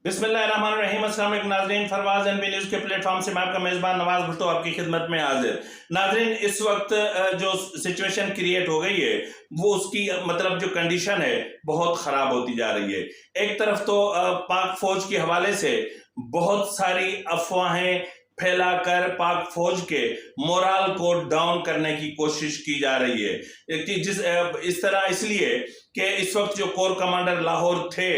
बिस्मिल्लाहिर्रहमानिर्रहीम। अस्सलाम वालेकुम नाज़रीन, फरवाज एनबी न्यूज़ के प्लेटफॉर्म से मैं आपका मेज़बान नवाज भुट्टो आपकी खिदमत में हाजिर। नाज़रीन, इस वक्त जो सिचुएशन क्रिएट हो गई है वो उसकी मतलब जो कंडीशन है बहुत ख़राब होती जा रही है। एक तरफ तो पाक फौज के हवाले से बहुत सारी अफवाहें फैलाकर पाक फौज के मोरल को डाउन करने की कोशिश की जा रही है कि इस तरह इसलिए कि इस वक्त जो कोर कमांडर लाहौर थे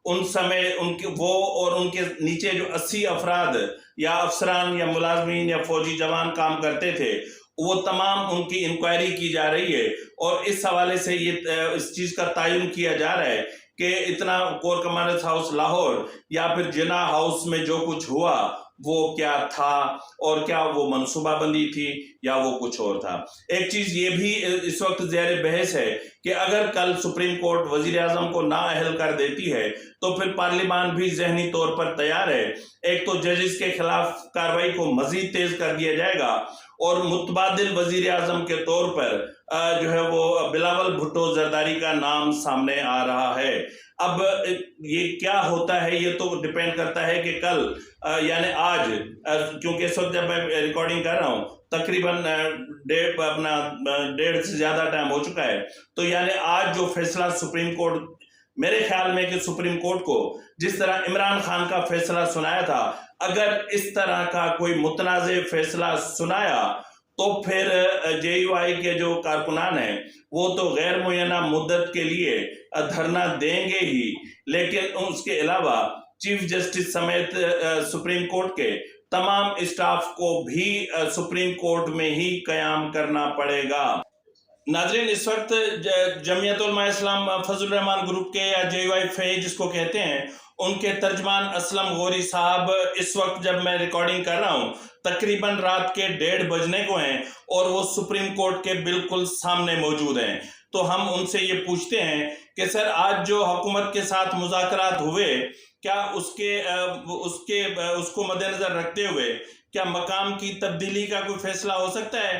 उन समय उनके वो और उनके नीचे जो 80 अफराद या अफसरान या मुलाजमीन या फौजी जवान काम करते थे वो तमाम उनकी इंक्वायरी की जा रही है। और इस हवाले से ये इस चीज़ का तयन किया जा रहा है कि इतना कोर कमांडर्स हाउस लाहौर या फिर जिना हाउस में जो कुछ हुआ वो क्या था और क्या वो मनसूबाबंदी थी या वो कुछ और था। एक चीज़ ये भी इस वक्त ज़ेर बहस है कि अगर कल सुप्रीम कोर्ट वज़ीर आज़म को नाअहल कर देती है तो फिर पार्लियामान भी ज़हनी तौर पर तैयार है। एक तो जजेस के खिलाफ कार्रवाई को मज़ीद तेज़ कर दिया जाएगा और मुतबादिल वज़ीर आज़म के तौर पर जो है वो बिलावल भुट्टो जरदारी का नाम सामने आ रहा है। अब ये क्या होता है ये तो डिपेंड करता है कि कल यानी आज, क्योंकि इस वक्त जब मैं रिकॉर्डिंग कर रहा हूँ तकरीबन डेढ़ से ज़्यादा टाइम हो चुका है, तो यानी आज जो फैसला सुप्रीम कोर्ट, मेरे ख्याल में कि सुप्रीम कोर्ट को जिस तरह इमरान खान का फैसला सुनाया था, अगर इस तरह का कोई मुतनाज़ फैसला सुनाया तो फिर JUI के जो कारकुनान हैं वो तो गैर मुय्यना मुद्दत के लिए धरना देंगे ही, लेकिन उसके अलावा चीफ जस्टिस समेत सुप्रीम कोर्ट के तमाम स्टाफ को भी सुप्रीम कोर्ट में ही क़याम करना पड़ेगा। नाज़रीन, इस वक्त जमीयत उलमा इस्लाम फजल रहमान ग्रुप के या JUI फे जिसको कहते हैं उनके तर्जमान असलम गौरी साहब इस वक्त जब मैं रिकॉर्डिंग कर रहा हूँ तकरीबन रात के 1:30 बजने को हैं और वो सुप्रीम कोर्ट के बिल्कुल सामने मौजूद हैं। तो हम उनसे ये पूछते हैं कि सर, आज जो हुकूमत के साथ मुज़ाकरात हुए, क्या उसको मद्देनजर रखते हुए क्या मकाम की तब्दीली का कोई फैसला हो सकता है?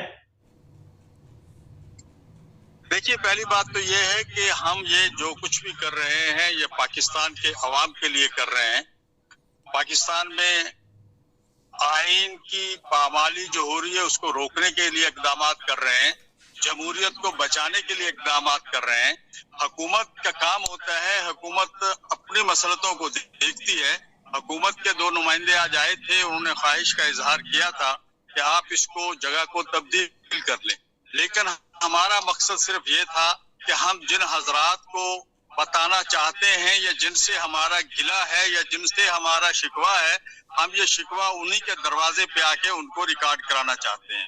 देखिए, पहली बात तो ये है कि हम ये जो कुछ भी कर रहे हैं ये पाकिस्तान के अवाम के लिए कर रहे हैं। पाकिस्तान में आइन की पामाली जो हो रही है उसको रोकने के लिए इकदाम कर रहे हैं, जमहूरियत को बचाने के लिए इकदाम कर रहे हैं। हुकूमत का काम होता है, हुकूमत अपनी मसलतों को देखती है। हुकूमत के 2 नुमाइंदे आज आए थे, उन्होंने ख्वाहिश का इजहार किया था कि आप इसको जगह को तब्दील कर लें, लेकिन हमारा मकसद सिर्फ ये था कि हम जिन हजरात को बताना चाहते हैं या जिनसे हमारा गिला है या जिनसे हमारा शिकवा है, हम ये शिकवा उन्हीं के दरवाजे पे आके उनको रिकॉर्ड कराना चाहते हैं।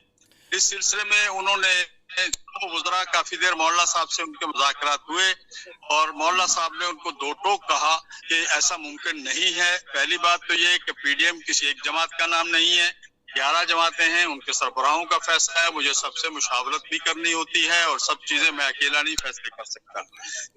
इस सिलसिले में उन्होंने गुजरा काफी देर मौलाना साहब से उनके मुज़ाकरात हुए और मौलाना साहब ने उनको 2 टोक कहा कि ऐसा मुमकिन नहीं है। पहली बात तो ये कि PDM किसी एक जमात का नाम नहीं है, 11 जमातें हैं, उनके सरबराहों का फैसला है, मुझे सबसे मुशावरत भी करनी होती है और सब चीजें मैं अकेला नहीं फैसले कर सकता।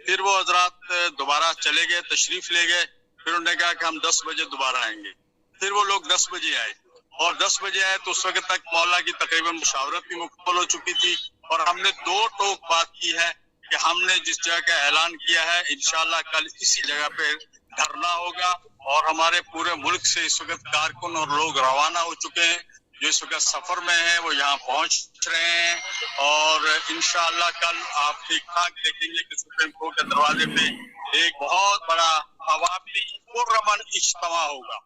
फिर वो हजरात दोबारा चले गए, तशरीफ ले गए, फिर उन्होंने कहा कि हम 10 बजे दोबारा आएंगे। फिर वो लोग 10 बजे आए और 10 बजे आए तो उस वक्त तक मौला की तकरीबन मुशावरत भी मुकम्मल हो चुकी थी और हमने 2 टोक बात की है कि हमने जिस जगह का ऐलान किया है इंशाल्लाह कल इसी जगह पे धरना होगा और हमारे पूरे मुल्क से इस वक्त कारकुन और लोग रवाना हो चुके हैं जो इस वक्त सफर में हैं, वो यहाँ पहुंच रहे हैं और इंशाल्लाह कल आप ठीक ठाक देखेंगे कि सुप्रीम कोर्ट के दरवाजे पे एक बहुत बड़ा अवामी पुरअमन इज्तिमा होगा।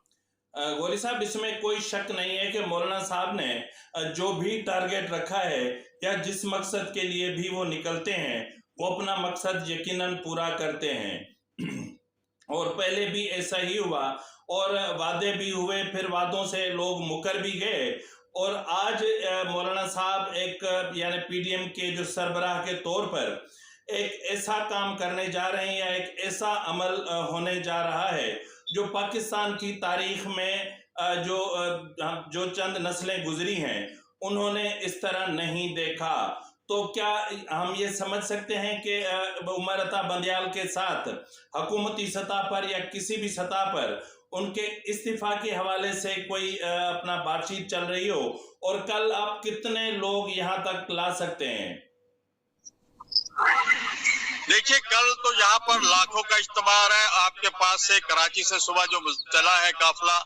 गौरी साहब, इसमें कोई शक नहीं है कि मौलाना साहब ने जो भी टारगेट रखा है या जिस मकसद के लिए भी वो निकलते हैं वो अपना मकसद यकीनन पूरा करते हैं और पहले भी ऐसा ही हुआ और वादे भी हुए, फिर वादों से लोग मुकर भी गए और आज मौलाना साहब एक यानी PDM के जो सरबराह के तौर पर एक ऐसा काम करने जा रहे हैं या एक ऐसा अमल होने जा रहा है जो पाकिस्तान की तारीख में जो चंद नस्लें गुजरी हैं उन्होंने इस तरह नहीं देखा। तो क्या हम ये समझ सकते हैं कि उमर अता बंदियाल के साथ हुकूमती सतह पर या किसी भी सतह पर उनके इस्तीफा के हवाले से कोई अपना बातचीत चल रही हो और कल आप कितने लोग यहाँ तक ला सकते हैं? देखिए, कल तो यहाँ पर लाखों का इज्तिमा है। आपके पास से कराची से सुबह जो चला है काफिला,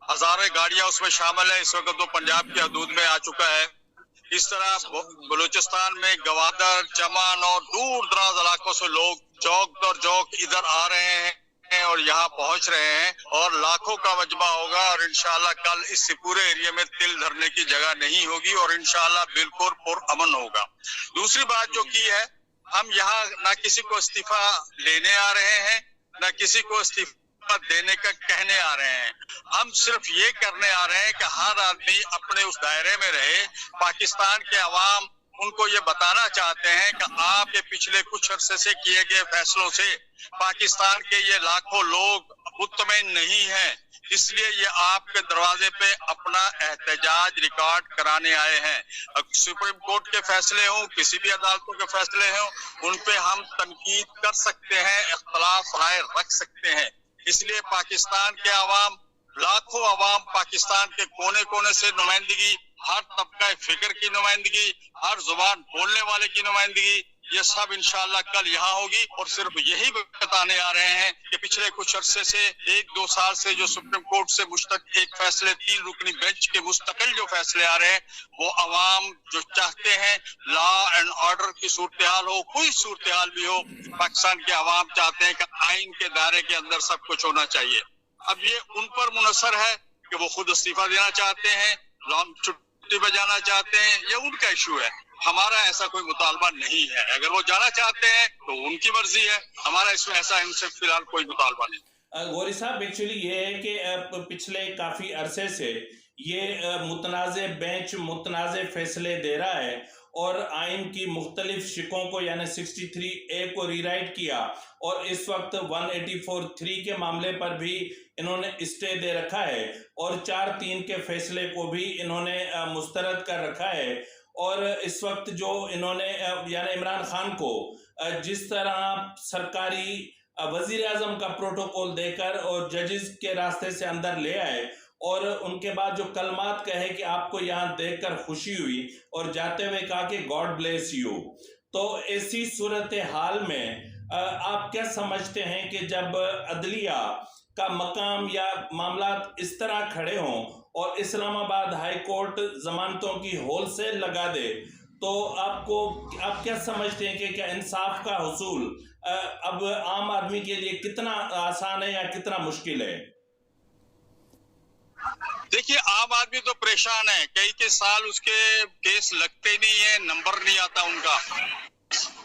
हजारों गाड़ियां उसमें शामिल है। इस वक्त तो पंजाब की हदूद में आ चुका है। इस तरह बलूचिस्तान में गवादर, चमन और दूर दराज इलाकों से लोग चौक दर चौक इधर आ रहे हैं और यहाँ पहुंच रहे हैं और लाखों का मजमा होगा। और इंशाल्लाह कल इस पूरे एरिया में तिल धरने की जगह नहीं होगी और इंशाल्लाह बिल्कुल पुरअमन होगा। दूसरी बात जो की है, हम यहाँ ना किसी को इस्तीफा लेने आ रहे हैं, ना किसी को इस्तीफा देने का कहने आ रहे हैं। हम सिर्फ ये करने आ रहे हैं कि हर आदमी अपने उस दायरे में रहे। पाकिस्तान के अवाम उनको ये बताना चाहते हैं कि आपके पिछले कुछ अरसे से किए गए फैसलों से पाकिस्तान के ये लाखों लोग मुतमईन नहीं हैं। इसलिए ये आपके दरवाजे पे अपना एहतजाज रिकॉर्ड कराने आए हैं। सुप्रीम कोर्ट के फैसले हों, किसी भी अदालतों के फैसले हों, उन पे हम तनकीद कर सकते हैं, इख्तलाफ राय रख सकते हैं। इसलिए पाकिस्तान के अवाम, लाखों अवाम, पाकिस्तान के कोने कोने से नुमाइंदगी, हर तबका फिक्र की नुमाइंदगी, हर जुबान बोलने वाले की नुमाइंदगी, ये सब इंशाल्लाह कल यहाँ होगी। और सिर्फ यही बताने आ रहे हैं कि पिछले कुछ अरसे से 1-2 साल से जो सुप्रीम कोर्ट से मुश्तक एक फैसले 3 रुकनी बेंच के मुस्तकिल जो फैसले आ रहे हैं, वो अवाम जो चाहते हैं लॉ एंड ऑर्डर की सूरत हाल हो, कोई सूरत हाल भी हो, पाकिस्तान के अवाम चाहते हैं कि आइन के दायरे के अंदर सब कुछ होना चाहिए। अब ये उन पर मुनसर है कि वो खुद इस्तीफा देना चाहते हैं, लॉन्ग छुट्टी पर जाना चाहते हैं, ये उनका इशू है। हमारा ऐसा कोई मुतालबा नहीं है। अगर वो जाना चाहते हैं तो उनकी मर्जी है, हमारा इसमें ऐसा इनसे फिलहाल कोई मुतालबा नहीं। गौरी साहब, एक्चुअली ये है कि पिछले काफी अरसे से ये मुतनाज़े बेंच मुतनाज़े फैसले दे रहा है और आइन की मुख्तलिफ शिकों को यानी 63A को रीराइट किया और इस वक्त 184(3) के मामले पर भी इन्होंने स्टे दे रखा है और 4-3 के फैसले को भी इन्होंने मुस्तरद कर रखा है। और इस वक्त जो इन्होंने यानी इमरान खान को जिस तरह सरकारी वजीर आजम का प्रोटोकॉल देकर और जजेस के रास्ते से अंदर ले आए और उनके बाद जो कलमात कहे कि आपको यहाँ देखकर खुशी हुई और जाते हुए कहा कि गॉड ब्लेस यू, तो ऐसी सूरत हाल में आप क्या समझते हैं कि जब अदलिया का मकाम या मामलात इस तरह खड़े हों और इस्लामाबाद हाई कोर्ट जमानतों की होलसेल लगा दे, तो आप क्या समझते हैं कि क्या इंसाफ का हुसूल अब आम आदमी के लिए कितना आसान है या कितना मुश्किल है? देखिए, आम आदमी तो परेशान है। कई साल उसके केस लगते ही नहीं है, नंबर नहीं आता उनका।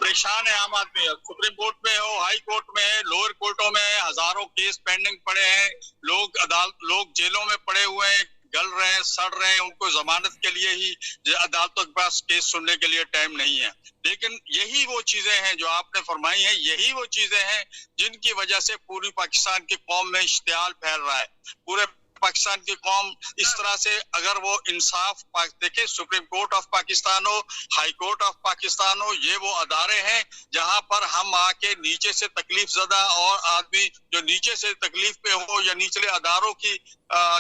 परेशान है आम आदमी। सुप्रीम कोर्ट में हो, हाई कोर्ट में है, लोअर कोर्टों में हजारों केस पेंडिंग पड़े हैं। लोग जेलों में पड़े हुए हैं, गल रहे हैं, सड़ रहे हैं। उनको जमानत के लिए ही अदालतों के पास केस सुनने के लिए टाइम नहीं है। लेकिन यही वो चीजें हैं जो आपने फरमाई हैं, यही वो चीजें हैं जिनकी वजह से पूरी पाकिस्तान की कौम में इश्तियाल फैल रहा है। पूरे पाकिस्तान की कौम इस तरह से अगर वो इंसाफ देखे, सुप्रीम कोर्ट ऑफ पाकिस्तान हो, हाई कोर्ट ऑफ पाकिस्तान हो, ये वो अदारे हैं जहां पर हम आके नीचे से तकलीफ ज़दा और आदमी जो नीचे से तकलीफ पे हो या निचले अदारों की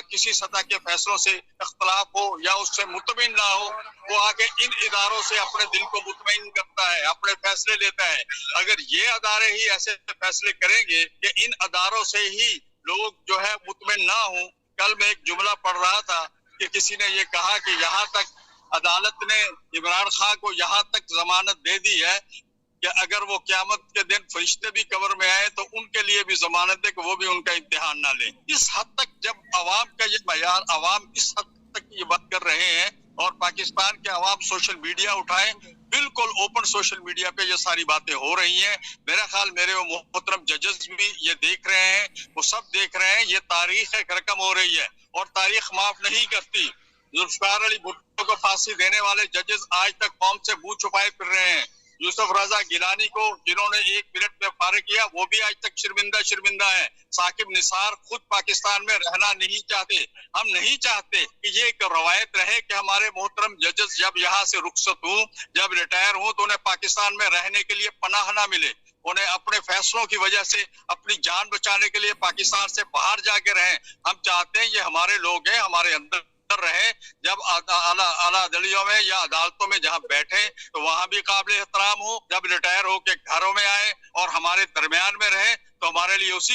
किसी सतह के फैसलों से इख्तलाफ हो या उससे मुतमिन ना हो, वो आके इन इदारों से अपने दिल को मुतमिन करता है, अपने फैसले लेता है। अगर ये अदारे ही ऐसे फैसले करेंगे कि इन अदारों से ही लोग जो है मुतमिन ना हो। कल मैं एक जुमला पढ़ रहा था कि किसी ने ये कहा कि यहाँ तक अदालत ने इमरान खान को यहाँ तक जमानत दे दी है कि अगर वो क़यामत के दिन फरिश्ते भी कब्र में आए तो उनके लिए भी जमानत दे कि वो भी उनका इम्तिहान ना ले। इस हद तक जब अवाम का ये मयार, अवाम इस हद तक ये बात कर रहे हैं और पाकिस्तान के अवाम सोशल मीडिया उठाएं, बिल्कुल ओपन सोशल मीडिया पे ये सारी बातें हो रही हैं। मेरा ख्याल मेरे वो मोहतरम जजेस भी ये देख रहे हैं, वो सब देख रहे हैं। ये तारीख एक रकम हो रही है और तारीख माफ नहीं करती। जुल्फिकार अली भुट्टो को फांसी देने वाले जजेस आज तक कौम से मुंह छुपाए फिर रहे हैं। यूसुफ रजा गिलानी को जिन्होंने 1 मिनट में फारिग किया, वो भी आज तक शर्मिंदा है। साकिब निसार खुद पाकिस्तान में रहना नहीं चाहते। हम नहीं चाहते कि ये एक रवायत रहे कि हमारे मोहतरम जजेस जब यहाँ से रुखसत हों, जब रिटायर हों, तो उन्हें पाकिस्तान में रहने के लिए पनाह ना मिले। उन्हें अपने फैसलों की वजह से अपनी जान बचाने के लिए पाकिस्तान से बाहर जाके रहें। हम चाहते हैं ये हमारे लोग हैं, हमारे अंदर رہے جب اعلیٰ عدلیوں میں یا عدالتوں میں جہاں بیٹھے تو وہاں بھی قابل احترام ہو، جب ریٹائر ہو کے گھروں میں آئے اور ہمارے درمیان میں رہے تو ہمارے لیے اس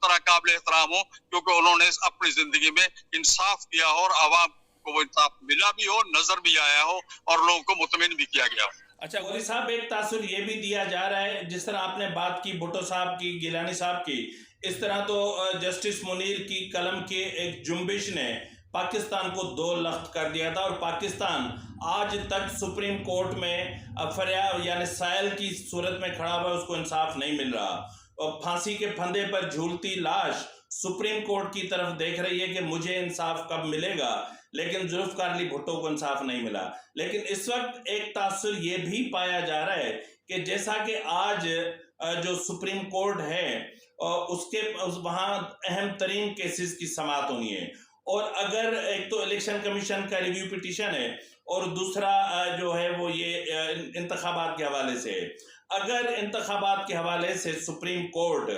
طرح قابل احترام ہو، کیونکہ انہوں نے اپنی زندگی میں انصاف کیا ہو اور عوام کو وہ انصاف ملا بھی ہو، نظر بھی آیا ہو اور لوگوں کو مطمئن بھی کیا گیا ہو۔ اچھا غوری صاحب، ایک تاثر یہ بھی دیا جا رہا ہے، جس طرح آپ نے بات کی بھٹو صاحب کی، گیلانی صاحب کی، اس طرح تو جسٹس منیر کی قلم کے ایک جنبش نے پاکستان کو دو لخت کر دیا تھا، اور پاکستان آج تک سپریم کورٹ میں فریاد یعنی سائل کی صورت میں کھڑا ہوا ہے، اس کو انصاف نہیں مل رہا، اور پھانسی کے پھندے پر جھولتی لاش سپریم کورٹ کی طرف دیکھ رہی ہے کہ مجھے انصاف کب ملے گا، لیکن ذوالفقار علی بھٹو کو انصاف نہیں ملا۔ لیکن اس وقت ایک تاثر یہ بھی پایا جا رہا ہے کہ جیسا کہ آج جو سپریم کورٹ ہے اس کے وہاں اہم ترین کیسز کی سماعت ہونی ہے، اور اگر ایک تو الیکشن کمیشن کا ریویو پٹیشن ہے اور دوسرا جو ہے وہ یہ انتخابات کے حوالے سے ہے، اگر انتخابات کے حوالے سے سپریم کورٹ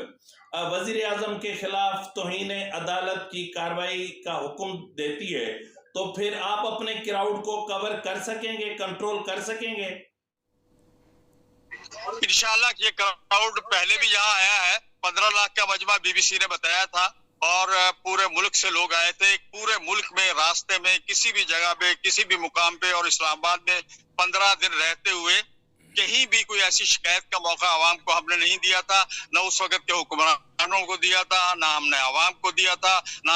وزیر اعظم کے خلاف توہین عدالت کی کارروائی کا حکم دیتی ہے تو پھر آپ اپنے کراؤڈ کو کور کر سکیں گے، کنٹرول کر سکیں گے؟ انشاءاللہ یہ کراؤڈ پہلے بھی یہاں آیا ہے، 15 لاکھ کا مجمع بی بی سی نے بتایا تھا، اور پورے ملک سے لوگ آئے تھے، پورے ملک میں راستے میں کسی بھی جگہ پہ کسی بھی مقام پہ، اور اسلام آباد میں 15 دن رہتے ہوئے کہیں بھی کوئی ایسی شکایت کا موقع عوام کو ہم نے نہیں دیا تھا، نہ اس وقت کے حکمرانوں کو دیا تھا، نہ ہم نے عوام کو دیا تھا، نہ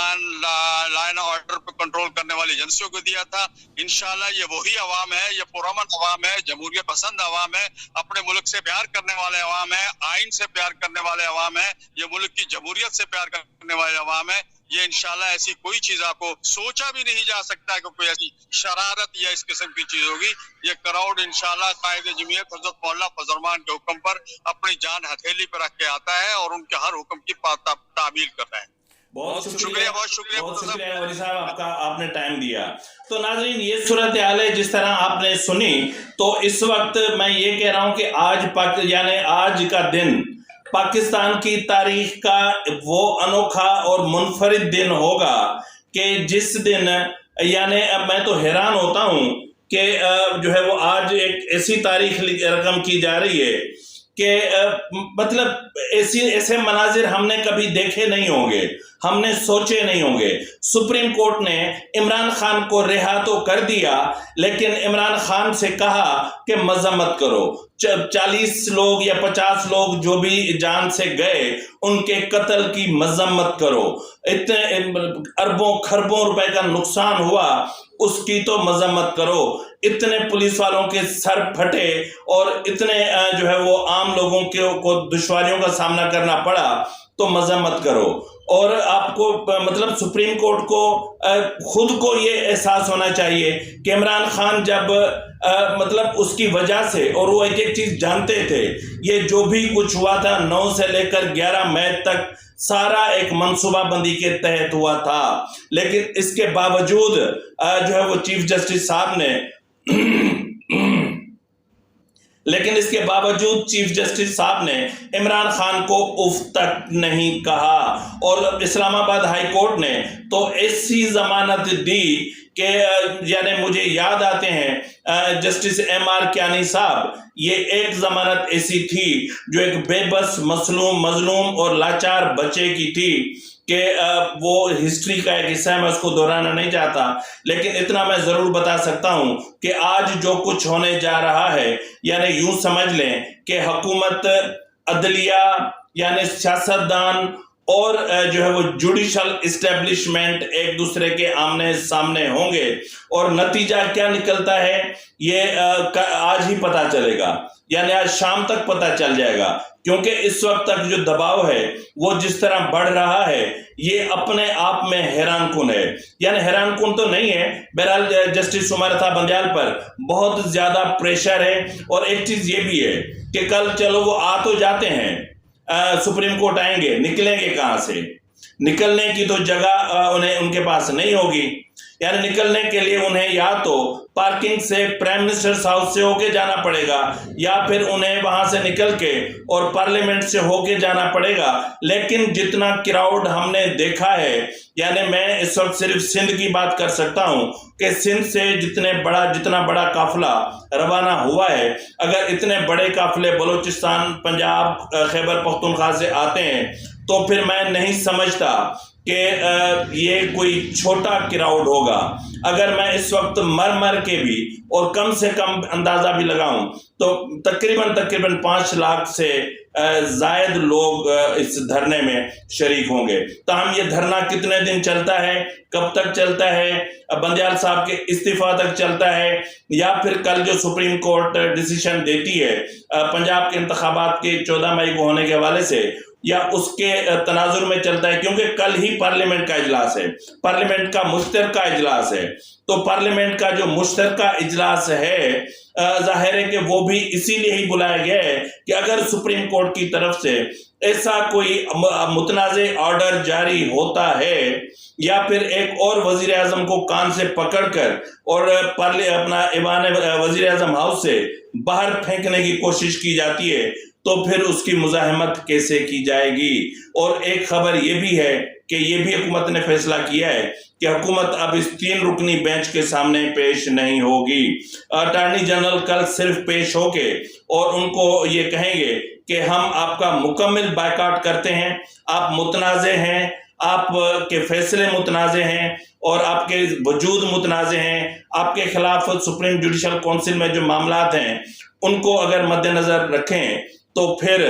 لائن آرڈر پہ کنٹرول کرنے والی ایجنسیوں کو دیا تھا۔ انشاءاللہ یہ وہی عوام ہے، یہ پرامن عوام ہے، جمہوریت پسند عوام ہے، اپنے ملک سے پیار کرنے والے عوام ہے، آئین سے پیار کرنے والے عوام ہے، یہ ملک کی جمہوریت سے پیار کرنے والے عوام ہے۔ یہ انشاءاللہ ایسی کوئی چیز آپ کو سوچا بھی نہیں جا سکتا کہ کوئی ایسی شرارت یا اس قسم کی چیز ہوگی۔ یہ کراؤڈ انشاءاللہ قائد جمعیت حضرت مولانا فضل الرحمان کے حکم پر اپنی جان ہتھیلی پر رکھ کے آتا ہے اور ان کے ہر حکم کی تعمیل کرتا ہے۔ بہت شکریہ، بہت شکریہ، بہت شکریہ غوری صاحب، آپ نے ٹائم دیا۔ تو ناظرین، یہ صورتحال ہے جس طرح آپ نے سنی، تو اس وقت میں یہ کہہ رہا ہوں کہ آج کا دن پاکستان کی تاریخ کا وہ انوکھا اور منفرد دن ہوگا کہ جس دن میں تو حیران ہوتا ہوں کہ جو ہے وہ آج ایک ایسی تاریخ رقم کی جا رہی ہے کہ مطلب ایسے مناظر ہم نے کبھی دیکھے نہیں ہوں گے، ہم نے سوچے نہیں ہوں گے۔ سپریم کورٹ نے عمران خان کو رہا تو کر دیا، لیکن عمران خان سے کہا کہ مذمت کرو، 40 لوگ یا 50 لوگ جو بھی جان سے گئے ان کے قتل کی مذمت کرو، اتنے اربوں خربوں روپے کا نقصان ہوا اس کی تو مذمت کرو، اتنے پولیس والوں کے سر پھٹے اور اتنے جو ہے وہ عام لوگوں کو دشواریوں کا سامنا کرنا پڑا تو مذمت کرو۔ اور آپ کو مطلب سپریم کورٹ کو خود کو یہ احساس ہونا چاہیے کہ عمران خان جب مطلب اس کی وجہ سے، اور وہ ایک چیز جانتے تھے، یہ جو بھی کچھ ہوا تھا 9 سے لے کر 11 مئی تک سارا ایک منصوبہ بندی کے تحت ہوا تھا، لیکن اس کے باوجود جو ہے وہ چیف جسٹس صاحب نے عمران خان کو اف تک نہیں کہا، اور اسلام آباد ہائی کورٹ نے تو ایسی ضمانت دی کہ یعنی مجھے یاد آتے ہیں جسٹس ایم آر کیانی صاحب، یہ ایک ضمانت ایسی تھی جو ایک بے بس مظلوم اور لاچار بچے کی تھی کہ وہ ہسٹری کا ایک حصہ ہے، میں اس کو دہرانا نہیں چاہتا، لیکن اتنا میں ضرور بتا سکتا ہوں کہ آج جو کچھ ہونے جا رہا ہے، یعنی یوں سمجھ لیں کہ حکومت، عدلیہ یعنی سیاستدان اور جو ہے وہ جوڈیشل اسٹیبلشمنٹ ایک دوسرے کے آمنے سامنے ہوں گے، اور نتیجہ کیا نکلتا ہے یہ آج ہی پتہ چلے گا، یعنی آج شام تک پتہ چل جائے گا، کیونکہ اس وقت تک جو دباؤ ہے وہ جس طرح بڑھ رہا ہے یہ اپنے آپ میں حیران کن ہے، یعنی حیران کن تو نہیں ہے، بہرحال جسٹس سمیرا بندیال پر بہت زیادہ پریشر ہے، اور ایک چیز یہ بھی ہے کہ کل چلو وہ آ تو جاتے ہیں، سپریم کورٹ آئیں گے، نکلیں گے کہاں سے؟ نکلنے کی تو جگہ ان کے پاس نہیں ہوگی، यानी निकलने के लिए उन्हें या तो पार्किंग से प्राइम मिनिस्टर्स हाउस से होके जाना पड़ेगा या फिर उन्हें वहां से निकल के और पार्लियामेंट से होके जाना पड़ेगा। लेकिन जितना क्राउड हमने देखा है, यानी मैं इस वक्त सिर्फ सिंध की बात कर सकता हूं कि सिंध से जितना बड़ा काफिला रवाना हुआ है, अगर इतने बड़े काफिले बलूचिस्तान, पंजाब, खैबर पख्तूनख्वा से आते हैं तो फिर मैं नहीं समझता कि ये कोई छोटा क्राउड होगा। अगर मैं इस वक्त मर के भी और कम से कम अंदाजा भी लगाऊं तो तकरीबन 5 लाख से जायद लोग इस धरने में शरीक होंगे। तो हम ये धरना कितने दिन चलता है, कब तक चलता है, बंदियाल साहब के इस्तीफा तक चलता है, या फिर कल जो सुप्रीम कोर्ट डिसीजन देती है पंजाब के इंतखाबात के 14 मई को होने के हवाले से, या उसके तनाजुर में चलता है, क्योंकि कल ही पार्लियामेंट का इजलास है, पार्लियामेंट का मुश्तरका इजलास है। तो पार्लियामेंट का जो मुश्तरका इजलास है, जाहिर है कि वो भी इसीलिए ही बुलाया गया है कि अगर सुप्रीम कोर्ट की तरफ से ऐसा कोई मुतनाज़े ऑर्डर जारी होता है या फिर एक और वजीर आजम को कान से पकड़कर और अपना ईवान वजीर आजम हाउस से बाहर फेंकने की कोशिश की जाती है, तो फिर उसकी मुज़ाहमत कैसे की जाएगी। और एक खबर ये भी है कि ये भी हुकूमत ने फैसला किया है कि हुकूमत अब इस 3 रुकनी बेंच के सामने पेश नहीं होगी। अटॉर्नी जनरल कल सिर्फ पेश होके और उनको ये कहेंगे कि हम आपका मुकम्मल बायकॉट करते हैं, आप मुतनाज़े हैं, आपके फैसले मुतनाज़े हैं और आपके वजूद मुतनाज़े हैं, आपके खिलाफ सुप्रीम जुडिशल काउंसिल में जो मामलात हैं उनको अगर मद्देनज़र रखें तो फिर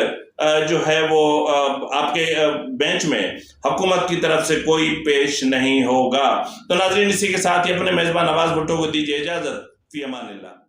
जो है वो आपके बेंच में हुकूमत की तरफ से कोई पेश नहीं होगा। तो नाज़रीन, इसी के साथ ही अपने मेज़बान नवाज भुट्टो को दीजिए इजाज़त। फी अमानिल्लाह।